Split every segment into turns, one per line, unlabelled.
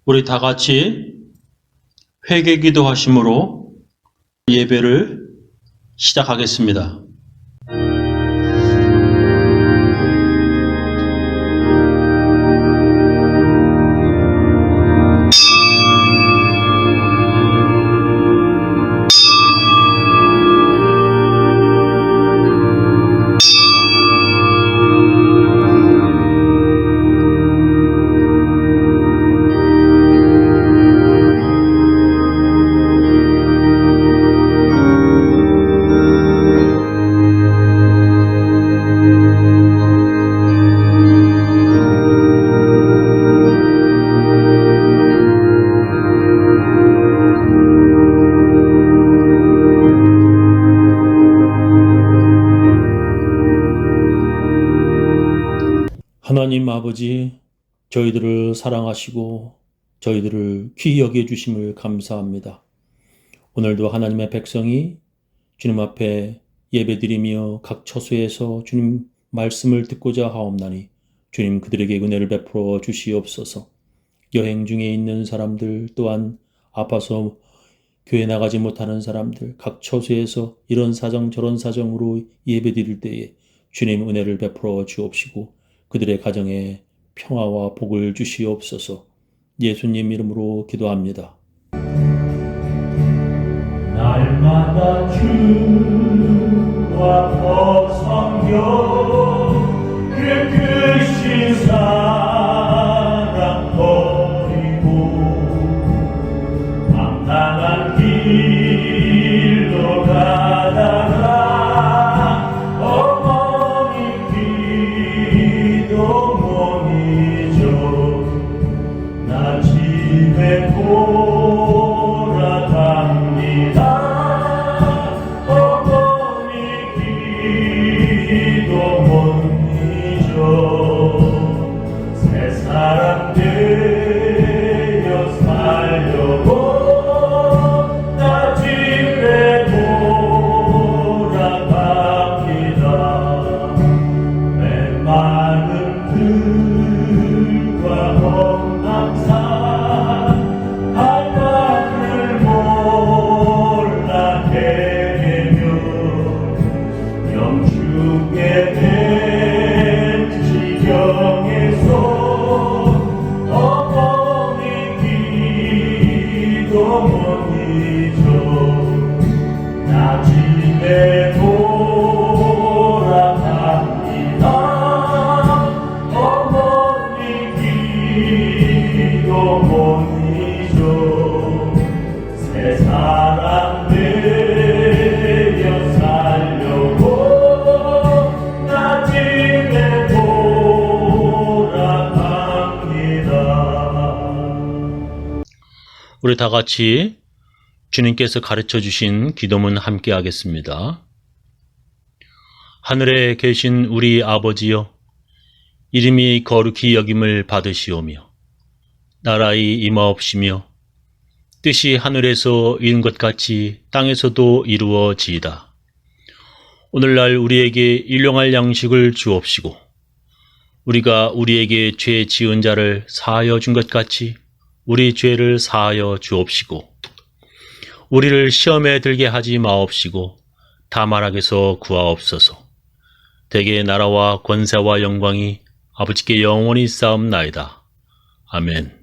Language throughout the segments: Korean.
우리 다 같이 회개 기도하심으로 예배를 시작하겠습니다. 하나님 아버지, 저희들을 사랑하시고 저희들을 귀히 여겨주심을 감사합니다. 오늘도 하나님의 백성이 주님 앞에 예배드리며 각 처소에서 주님 말씀을 듣고자 하옵나니 주님 그들에게 은혜를 베풀어 주시옵소서. 여행 중에 있는 사람들, 또한 아파서 교회 나가지 못하는 사람들, 각 처소에서 이런 사정 저런 사정으로 예배드릴 때에 주님 은혜를 베풀어 주옵시고 그들의 가정에 평화와 복을 주시옵소서. 예수님 이름으로 기도합니다.
날마다 주와 벗성겨 그 크신 사랑 버리고 방탕한 길로 가다가 어머니 귀도 못 잊어 나 집에 돌아갑니다. 어머니 귀도 못 잊어 새 사람 되어 살려고 나 집에 돌아갑니다. 메마른 들과 험난산 할 바를 몰라 헤매며 영축에 된 지경에서 어머니 귀도 못 잊어 나 집에 돌아갑니다. 어머니 귀도 못 잊어 새 사람 되어 살려고 나 집에 돌아갑니다.
우리 다 같이 주님께서 가르쳐 주신 기도문 함께 하겠습니다. 하늘에 계신 우리 아버지여, 이름이 거룩히 여김을 받으시오며 나라의 임하옵시며 뜻이 하늘에서 이룬 것 같이 땅에서도 이루어지이다. 오늘날 우리에게 일용할 양식을 주옵시고 우리가 우리에게 죄 지은 자를 사하여 준 것 같이 우리 죄를 사하여 주옵시고 우리를 시험에 들게 하지 마옵시고 다만 악에서 구하옵소서. 대개 나라와 권세와 영광이 아버지께 영원히 쌓옵나이다. 아멘.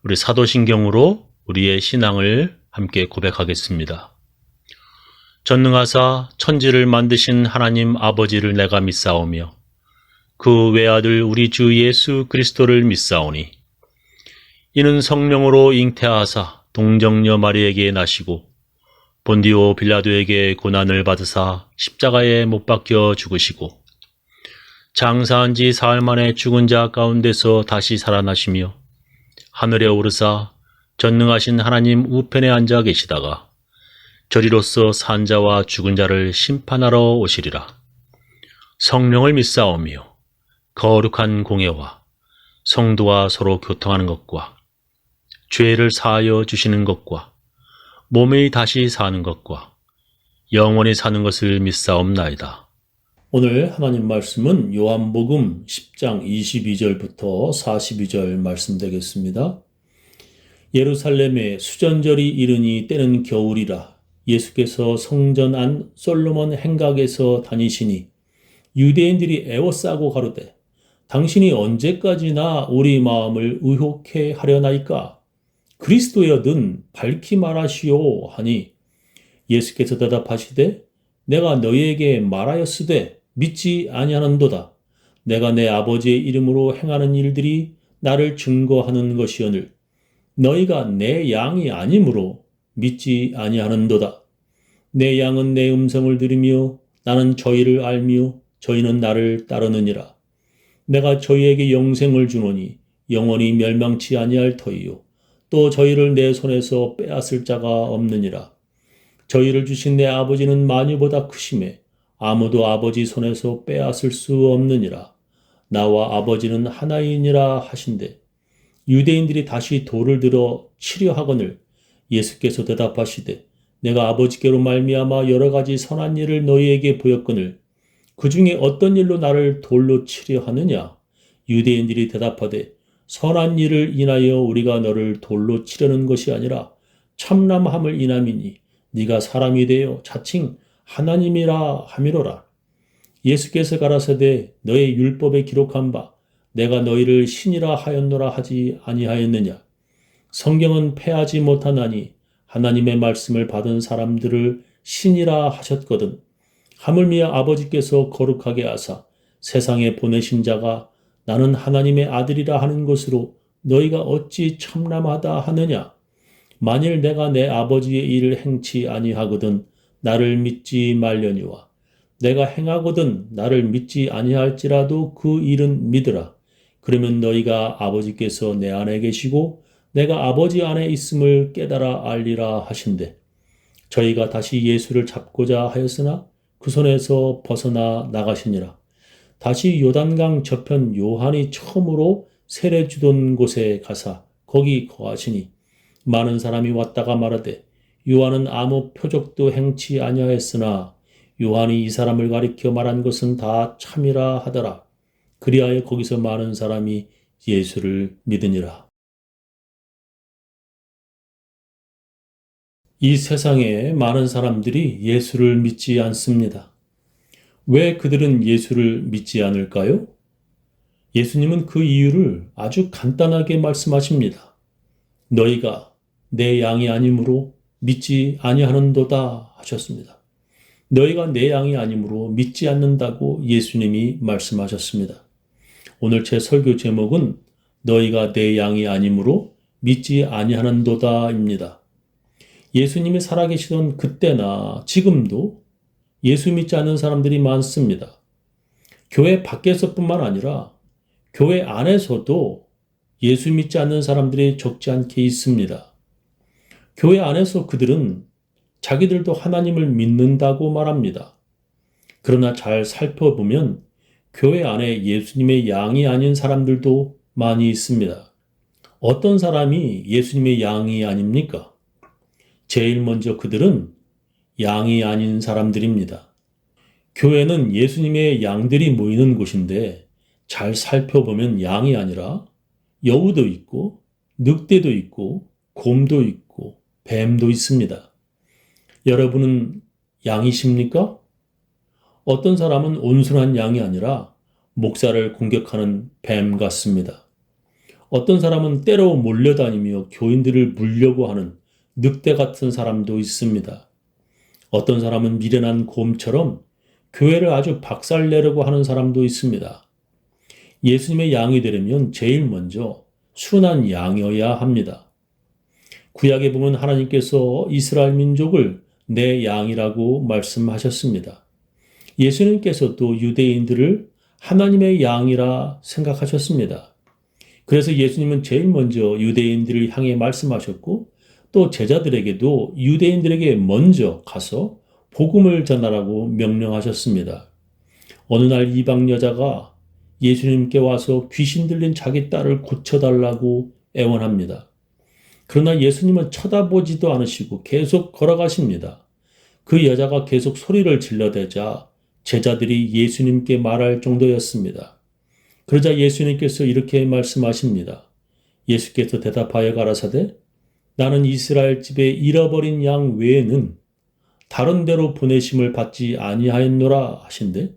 우리 사도신경으로 우리의 신앙을 함께 고백하겠습니다. 전능하사 천지를 만드신 하나님 아버지를 내가 믿사오며 그 외아들 우리 주 예수 그리스도를 믿사오니 이는 성령으로 잉태하사 동정녀 마리에게 나시고 본디오 빌라도에게 고난을 받으사 십자가에 못 박혀 죽으시고 장사한 지 사흘 만에 죽은 자 가운데서 다시 살아나시며 하늘에 오르사 전능하신 하나님 우편에 앉아 계시다가 저리로서 산 자와 죽은 자를 심판하러 오시리라. 성령을 믿사오며 거룩한 공예와 성도와 서로 교통하는 것과 죄를 사하여 주시는 것과 몸이 다시 사는 것과 영원히 사는 것을 믿사옵나이다. 오늘 하나님 말씀은 요한복음 10장 22절부터 42절 말씀 되겠습니다. 예루살렘에 수전절이 이르니 때는 겨울이라. 예수께서 성전 안 솔로몬 행각에서 다니시니 유대인들이 애워싸고 가로되 당신이 언제까지나 우리 마음을 의혹해 하려나이까? 그리스도여든 밝히 말하시오 하니 예수께서 대답하시되 내가 너희에게 말하였으되 믿지 아니하는도다. 내가 내 아버지의 이름으로 행하는 일들이 나를 증거하는 것이오늘 너희가 내 양이 아니므로 믿지 아니하는도다. 내 양은 내 음성을 들으며 나는 저희를 알며 저희는 나를 따르느니라. 내가 저희에게 영생을 주노니 영원히 멸망치 아니할 터이요 또 저희를 내 손에서 빼앗을 자가 없느니라. 저희를 주신 내 아버지는 만유보다 크심에 아무도 아버지 손에서 빼앗을 수 없느니라. 나와 아버지는 하나이니라 하신대 유대인들이 다시 돌을 들어 치려 하거늘 예수께서 대답하시되 내가 아버지께로 말미암아 여러 가지 선한 일을 너희에게 보였거늘 그 중에 어떤 일로 나를 돌로 치려 하느냐? 유대인들이 대답하되 선한 일을 인하여 우리가 너를 돌로 치려는 것이 아니라 참남함을 인함이니 네가 사람이 되어 자칭 하나님이라 함이로라. 예수께서 가라사대 너의 율법에 기록한 바 내가 너희를 신이라 하였노라 하지 아니하였느냐? 성경은 패하지 못하나니 하나님의 말씀을 받은 사람들을 신이라 하셨거든. 하물며 아버지께서 거룩하게 하사 세상에 보내신 자가 나는 하나님의 아들이라 하는 것으로 너희가 어찌 참남하다 하느냐? 만일 내가 내 아버지의 일을 행치 아니하거든 나를 믿지 말려니와 내가 행하거든 나를 믿지 아니할지라도 그 일은 믿으라. 그러면 너희가 아버지께서 내 안에 계시고 내가 아버지 안에 있음을 깨달아 알리라 하신대. 저희가 다시 예수를 잡고자 하였으나 그 손에서 벗어나 나가시니라. 다시 요단강 저편 요한이 처음으로 세례 주던 곳에 가사 거기 거하시니 많은 사람이 왔다가 말하되 요한은 아무 표적도 행치 아니하였으나 요한이 이 사람을 가리켜 말한 것은 다 참이라 하더라. 그리하여 거기서 많은 사람이 예수를 믿으니라. 이 세상에 많은 사람들이 예수를 믿지 않습니다. 왜 그들은 예수를 믿지 않을까요? 예수님은 그 이유를 아주 간단하게 말씀하십니다. 너희가 내 양이 아니므로 믿지 아니하는도다 하셨습니다. 너희가 내 양이 아니므로 믿지 않는다고 예수님이 말씀하셨습니다. 오늘 제 설교 제목은 너희가 내 양이 아니므로 믿지 아니하는도다입니다. 예수님이 살아계시던 그때나 지금도 예수 믿지 않는 사람들이 많습니다. 교회 밖에서뿐만 아니라 교회 안에서도 예수 믿지 않는 사람들이 적지 않게 있습니다. 교회 안에서 그들은 자기들도 하나님을 믿는다고 말합니다. 그러나 잘 살펴보면 교회 안에 예수님의 양이 아닌 사람들도 많이 있습니다. 어떤 사람이 예수님의 양이 아닙니까? 제일 먼저 그들은 양이 아닌 사람들입니다. 교회는 예수님의 양들이 모이는 곳인데 잘 살펴보면 양이 아니라 여우도 있고 늑대도 있고 곰도 있고 뱀도 있습니다. 여러분은 양이십니까? 어떤 사람은 온순한 양이 아니라 목사를 공격하는 뱀 같습니다. 어떤 사람은 때로 몰려다니며 교인들을 물려고 하는 늑대 같은 사람도 있습니다. 어떤 사람은 미련한 곰처럼 교회를 아주 박살내려고 하는 사람도 있습니다. 예수님의 양이 되려면 제일 먼저 순한 양이어야 합니다. 구약에 보면 하나님께서 이스라엘 민족을 내 양이라고 말씀하셨습니다. 예수님께서도 유대인들을 하나님의 양이라 생각하셨습니다. 그래서 예수님은 제일 먼저 유대인들을 향해 말씀하셨고 또 제자들에게도 유대인들에게 먼저 가서 복음을 전하라고 명령하셨습니다. 어느 날 이방 여자가 예수님께 와서 귀신 들린 자기 딸을 고쳐달라고 애원합니다. 그러나 예수님은 쳐다보지도 않으시고 계속 걸어가십니다. 그 여자가 계속 소리를 질러대자 제자들이 예수님께 말할 정도였습니다. 그러자 예수님께서 이렇게 말씀하십니다. 예수께서 대답하여 가라사대 나는 이스라엘 집에 잃어버린 양 외에는 다른 데로 보내심을 받지 아니하였노라 하신대.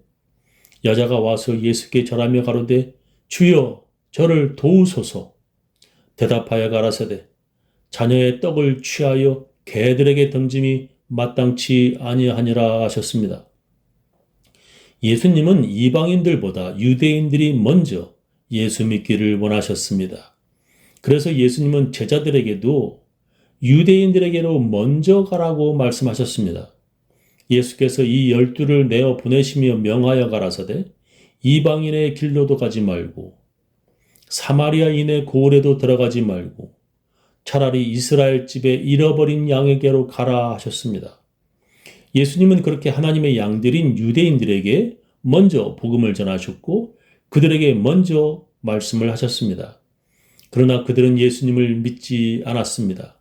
여자가 와서 예수께 절하며 가로되 주여 저를 도우소서. 대답하여 가라사대 자녀의 떡을 취하여 개들에게 던짐이 마땅치 아니하니라 하셨습니다. 예수님은 이방인들보다 유대인들이 먼저 예수 믿기를 원하셨습니다. 그래서 예수님은 제자들에게도 유대인들에게로 먼저 가라고 말씀하셨습니다. 예수께서 이 12를 내어 보내시며 명하여 가라사대 이방인의 길로도 가지 말고 사마리아인의 고을에도 들어가지 말고 차라리 이스라엘 집에 잃어버린 양에게로 가라 하셨습니다. 예수님은 그렇게 하나님의 양들인 유대인들에게 먼저 복음을 전하셨고 그들에게 먼저 말씀을 하셨습니다. 그러나 그들은 예수님을 믿지 않았습니다.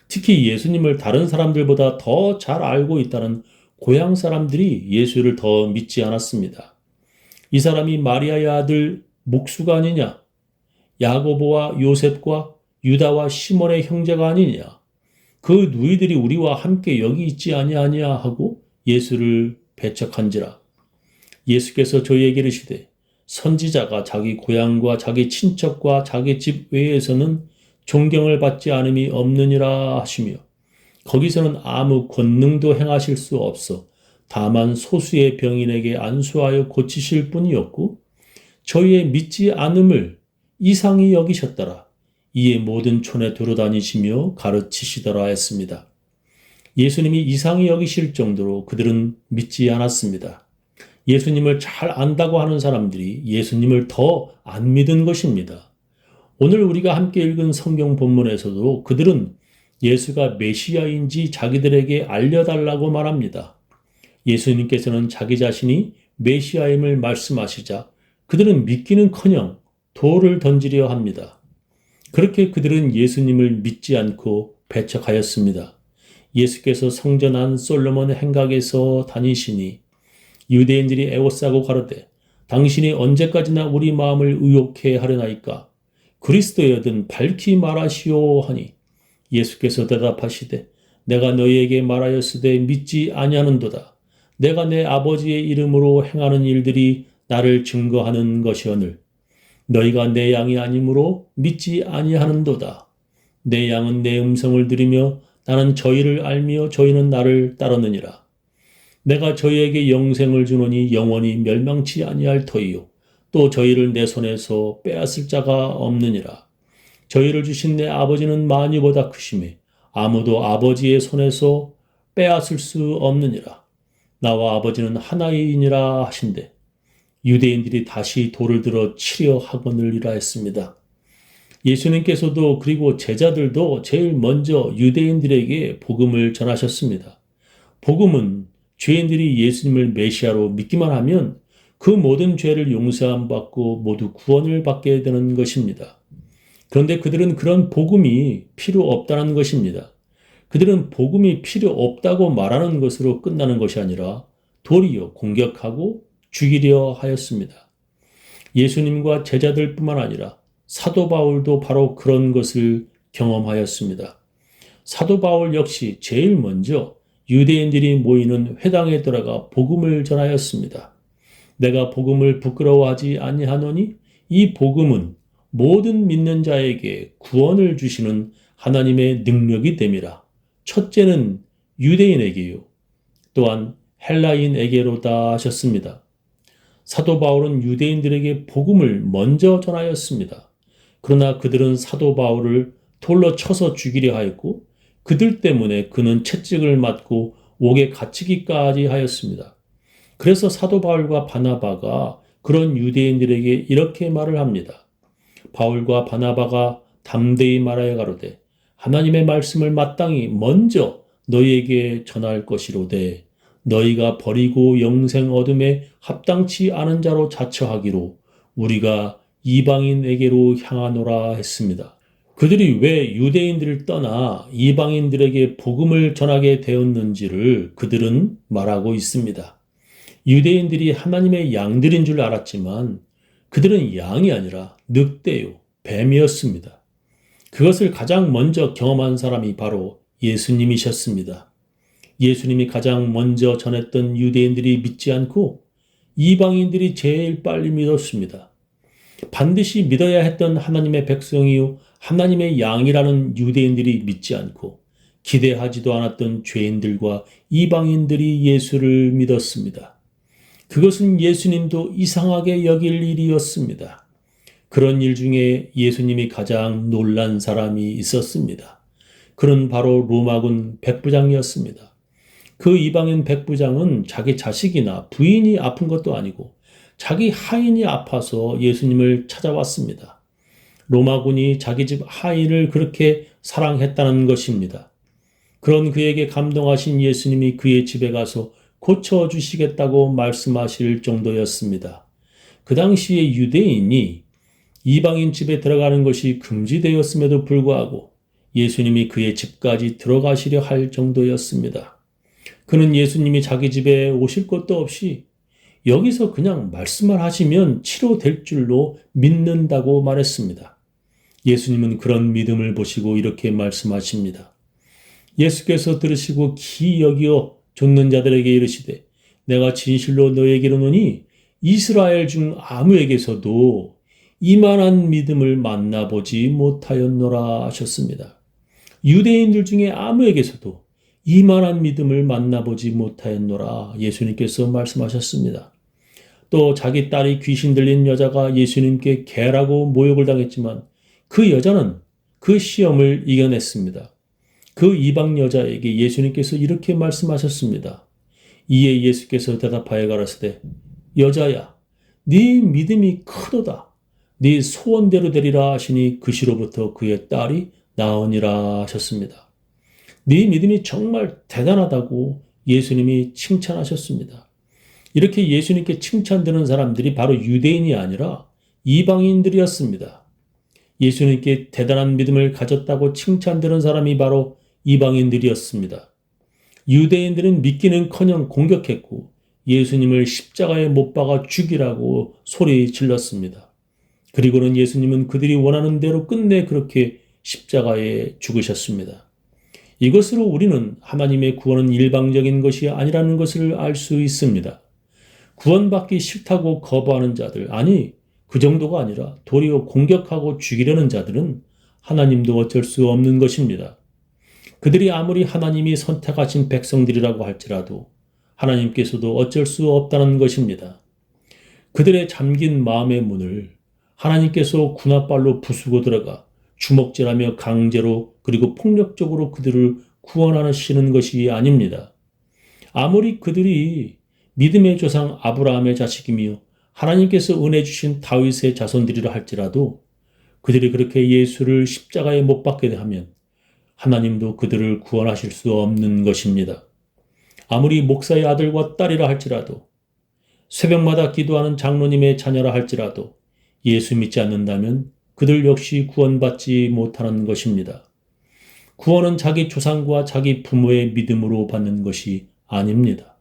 특히 예수님을 다른 사람들보다 더 잘 알고 있다는 고향 사람들이 예수를 더 믿지 않았습니다. 이 사람이 마리아의 아들 목수가 아니냐? 야고보와 요셉과 유다와 시몬의 형제가 아니냐? 그 누이들이 우리와 함께 여기 있지 아니하냐 하고 예수를 배척한지라. 예수께서 저희에게 이르시되 선지자가 자기 고향과 자기 친척과 자기 집 외에서는 존경을 받지 않음이 없느니라 하시며 거기서는 아무 권능도 행하실 수 없어 다만 소수의 병인에게 안수하여 고치실 뿐이었고 저희의 믿지 않음을 이상히 여기셨더라. 이에 모든 촌에 돌아다니시며 가르치시더라 했습니다. 예수님이 이상히 여기실 정도로 그들은 믿지 않았습니다. 예수님을 잘 안다고 하는 사람들이 예수님을 더 안 믿은 것입니다. 오늘 우리가 함께 읽은 성경 본문에서도 그들은 예수가 메시아인지 자기들에게 알려달라고 말합니다. 예수님께서는 자기 자신이 메시아임을 말씀하시자 그들은 믿기는커녕 돌을 던지려 합니다. 그렇게 그들은 예수님을 믿지 않고 배척하였습니다. 예수께서 성전 안 솔로몬 행각에서 다니시니 유대인들이 애워싸고 가로되 당신이 언제까지나 우리 마음을 의혹해 하려나이까 그리스도여든 밝히 말하시오 하니 예수께서 대답하시되 내가 너희에게 말하였으되 믿지 아니하는도다. 내가 내 아버지의 이름으로 행하는 일들이 나를 증거하는 것이오늘 너희가 내 양이 아니므로 믿지 아니하는도다. 내 양은 내 음성을 들으며 나는 저희를 알며 저희는 나를 따르느니라. 내가 저희에게 영생을 주노니 영원히 멸망치 아니할 터이요 또 저희를 내 손에서 빼앗을 자가 없느니라. 저희를 주신 내 아버지는 만유보다 크심에 아무도 아버지의 손에서 빼앗을 수 없느니라. 나와 아버지는 하나이니라 하신대 유대인들이 다시 돌을 들어 치려 하거늘이라 했습니다. 예수님께서도 그리고 제자들도 제일 먼저 유대인들에게 복음을 전하셨습니다. 복음은 죄인들이 예수님을 메시아로 믿기만 하면 그 모든 죄를 용서함 받고 모두 구원을 받게 되는 것입니다. 그런데 그들은 그런 복음이 필요 없다는 것입니다. 그들은 복음이 필요 없다고 말하는 것으로 끝나는 것이 아니라 도리어 공격하고 죽이려 하였습니다. 예수님과 제자들뿐만 아니라 사도 바울도 바로 그런 것을 경험하였습니다. 사도 바울 역시 제일 먼저 유대인들이 모이는 회당에 들어가 복음을 전하였습니다. 내가 복음을 부끄러워하지 아니하노니 이 복음은 모든 믿는 자에게 구원을 주시는 하나님의 능력이 됨이라. 첫째는 유대인에게요. 또한 헬라인에게로다 하셨습니다. 사도 바울은 유대인들에게 복음을 먼저 전하였습니다. 그러나 그들은 사도 바울을 돌로 쳐서 죽이려 하였고 그들 때문에 그는 채찍을 맞고 옥에 갇히기까지 하였습니다. 그래서 사도 바울과 바나바가 그런 유대인들에게 이렇게 말을 합니다. 바울과 바나바가 담대히 말하여 가로되 하나님의 말씀을 마땅히 먼저 너희에게 전할 것이로되 너희가 버리고 영생 얻음에 합당치 않은 자로 자처하기로 우리가 이방인에게로 향하노라 했습니다. 그들이 왜 유대인들을 떠나 이방인들에게 복음을 전하게 되었는지를 그들은 말하고 있습니다. 유대인들이 하나님의 양들인 줄 알았지만 그들은 양이 아니라 늑대요, 뱀이었습니다.
그것을 가장 먼저 경험한 사람이 바로 예수님이셨습니다. 예수님이 가장 먼저 전했던 유대인들이 믿지 않고 이방인들이 제일 빨리 믿었습니다. 반드시 믿어야 했던 하나님의 백성이요 하나님의 양이라는 유대인들이 믿지 않고 기대하지도 않았던 죄인들과 이방인들이 예수를 믿었습니다. 그것은 예수님도 이상하게 여길 일이었습니다. 그런 일 중에 예수님이 가장 놀란 사람이 있었습니다. 그는 바로 로마군 백부장이었습니다. 그 이방인 백부장은 자기 자식이나 부인이 아픈 것도 아니고 자기 하인이 아파서 예수님을 찾아왔습니다. 로마군이 자기 집 하인을 그렇게 사랑했다는 것입니다. 그런 그에게 감동하신 예수님이 그의 집에 가서 고쳐주시겠다고 말씀하실 정도였습니다. 그 당시에 유대인이 이방인 집에 들어가는 것이 금지되었음에도 불구하고 예수님이 그의 집까지 들어가시려 할 정도였습니다. 그는 예수님이 자기 집에 오실 것도 없이 여기서 그냥 말씀을 하시면 치료될 줄로 믿는다고 말했습니다. 예수님은 그런 믿음을 보시고 이렇게 말씀하십니다. 예수께서 들으시고 기 여기어 좇는 자들에게 이르시되 내가 진실로 너에게 이르노니 이스라엘 중 아무에게서도 이만한 믿음을 만나보지 못하였노라 하셨습니다. 유대인들 중에 아무에게서도 이만한 믿음을 만나보지 못하였노라 예수님께서 말씀하셨습니다. 또 자기 딸이 귀신 들린 여자가 예수님께 개라고 모욕을 당했지만 그 여자는 그 시험을 이겨냈습니다. 그 이방 여자에게 예수님께서 이렇게 말씀하셨습니다. 이에 예수께서 대답하여 가라사대 여자야 네 믿음이 크도다. 네 소원대로 되리라 하시니 그 시로부터 그의 딸이 나으니라 하셨습니다. 네 믿음이 정말 대단하다고 예수님이 칭찬하셨습니다. 이렇게 예수님께 칭찬드는 사람들이 바로 유대인이 아니라 이방인들이었습니다. 예수님께 대단한 믿음을 가졌다고 칭찬드는 사람이 바로 이방인들이었습니다. 유대인들은 믿기는커녕 공격했고 예수님을 십자가에 못 박아 죽이라고 소리 질렀습니다. 그리고는 예수님은 그들이 원하는 대로 끝내 그렇게 십자가에 죽으셨습니다. 이것으로 우리는 하나님의 구원은 일방적인 것이 아니라는 것을 알 수 있습니다. 구원받기 싫다고 거부하는 자들, 아니 그 정도가 아니라 도리어 공격하고 죽이려는 자들은 하나님도 어쩔 수 없는 것입니다. 그들이 아무리 하나님이 선택하신 백성들이라고 할지라도 하나님께서도 어쩔 수 없다는 것입니다. 그들의 잠긴 마음의 문을 하나님께서 군합발로 부수고 들어가 주먹질하며 강제로 그리고 폭력적으로 그들을 구원하시는 것이 아닙니다. 아무리 그들이 믿음의 조상 아브라함의 자식이며 하나님께서 은혜 주신 다윗의 자손들이라 할지라도 그들이 그렇게 예수를 십자가에 못 박게 하면 하나님도 그들을 구원하실 수 없는 것입니다. 아무리 목사의 아들과 딸이라 할지라도 새벽마다 기도하는 장로님의 자녀라 할지라도 예수 믿지 않는다면 그들 역시 구원받지 못하는 것입니다. 구원은 자기 조상과 자기 부모의 믿음으로 받는 것이 아닙니다.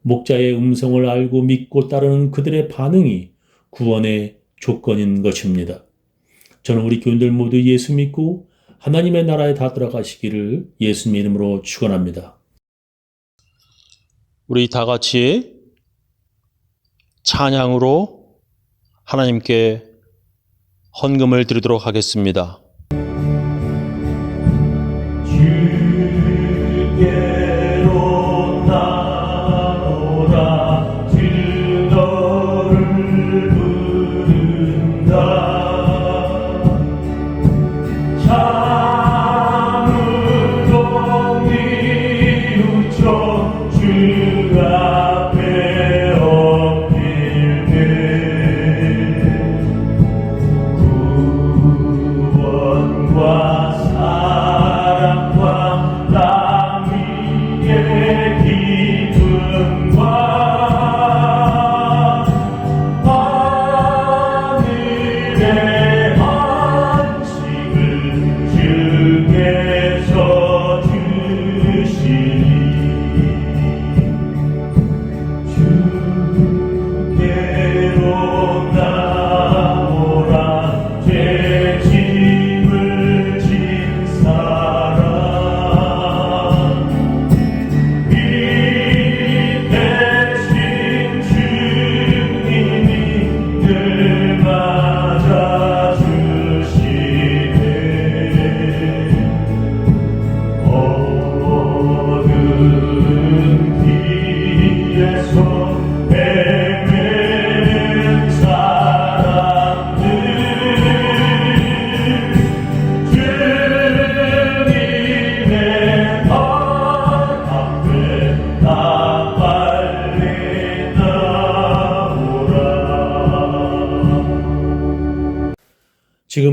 목자의 음성을 알고 믿고 따르는 그들의 반응이 구원의 조건인 것입니다. 저는 우리 교인들 모두 예수 믿고 하나님의 나라에 다 들어가시기를 예수님의 이름으로 축원합니다.
우리 다 같이 찬양으로 하나님께 헌금을 드리도록 하겠습니다.
주께로 나오라 주 너를 부른다 참으로 뉘우쳐 주 앞에 엎드릴 때 구원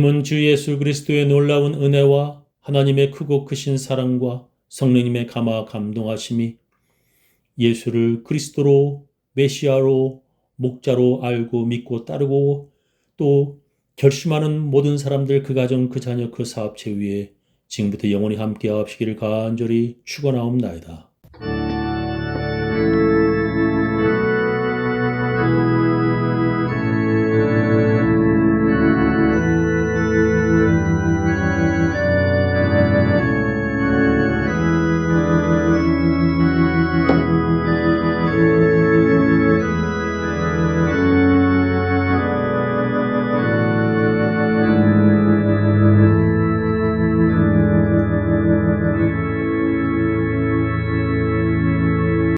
지금은 주 예수 그리스도의 놀라운 은혜와 하나님의 크고 크신 사랑과 성령님의 감화 감동하심이 예수를 그리스도로 메시아로 목자로 알고 믿고 따르고 또 결심하는 모든 사람들 그 가정 그 자녀 그 사업체 위에 지금부터 영원히 함께 하시기를 간절히 축원하옵나이다.